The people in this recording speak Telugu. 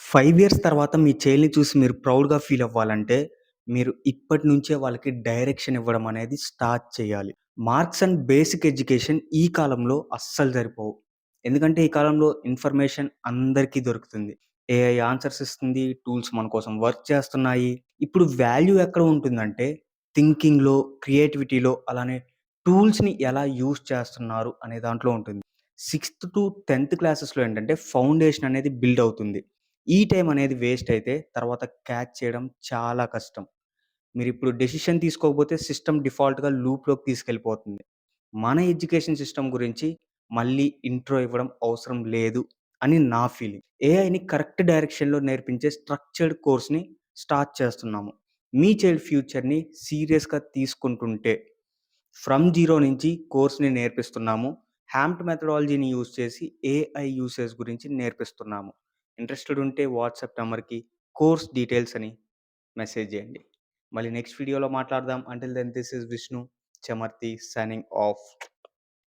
5 ఇయర్స్ తర్వాత మీ చైల్డ్‌ని చూసి మీరు ప్రౌడ్‌గా ఫీల్ అవ్వాలంటే, మీరు ఇప్పటి నుంచే వాళ్ళకి డైరెక్షన్ ఇవ్వడం అనేది స్టార్ట్ చేయాలి. మార్క్స్ అండ్ బేసిక్ ఎడ్యుకేషన్ ఈ కాలంలో అస్సలు సరిపోవు. ఎందుకంటే ఈ కాలంలో ఇన్ఫర్మేషన్ అందరికీ దొరుకుతుంది. ఏఐ ఆన్సర్స్ ఇస్తుంది. టూల్స్ మన కోసం వర్క్ చేస్తున్నాయి. ఇప్పుడు వాల్యూ ఎక్కడ ఉంటుందంటే థింకింగ్‌లో, క్రియేటివిటీలో అలానే టూల్స్‌ని ఎలా యూజ్ చేస్తున్నారు అనే దాంట్లో ఉంటుంది. 6థ్-10థ్ క్లాసెస్‌లో ఏంటంటే ఫౌండేషన్ అనేది బిల్డ్ అవుతుంది. ఈ టైం అనేది వేస్ట్ అయితే తర్వాత క్యాచ్ చేయడం చాలా కష్టం. మీరిప్పుడు డెసిషన్ తీసుకోకపోతే సిస్టమ్ డిఫాల్ట్‌గా లూప్‌లోకి తీసుకెళ్ళిపోతుంది. మన ఎడ్యుకేషన్ సిస్టమ్ గురించి మళ్ళీ ఇంట్రో ఇవ్వడం అవసరం లేదు అని నా ఫీలింగ్. ఏఐని కరెక్ట్ డైరెక్షన్‌లో నేర్పించే స్ట్రక్చర్డ్ కోర్స్‌ని స్టార్ట్ చేస్తున్నాము. మీ చైల్డ్ ఫ్యూచర్‌ని సీరియస్‌గా తీసుకుంటుంటే ఫ్రమ్ జీరో నుంచి కోర్స్‌ని నేర్పిస్తున్నాము. హామ్ట్ మెథడాలజీని యూజ్ చేసి ఏఐ యూసేజ్ గురించి నేర్పిస్తున్నాము. ఇంట్రెస్టెడ్ ఉంటే వాట్సాప్ నంబర్‌కి కోర్స్ డీటెయిల్స్ అని మెసేజ్ చేయండి. మళ్ళీ నెక్స్ట్ వీడియోలో మాట్లాడదాం. Until then this is Vishnu Chamarthi signing of.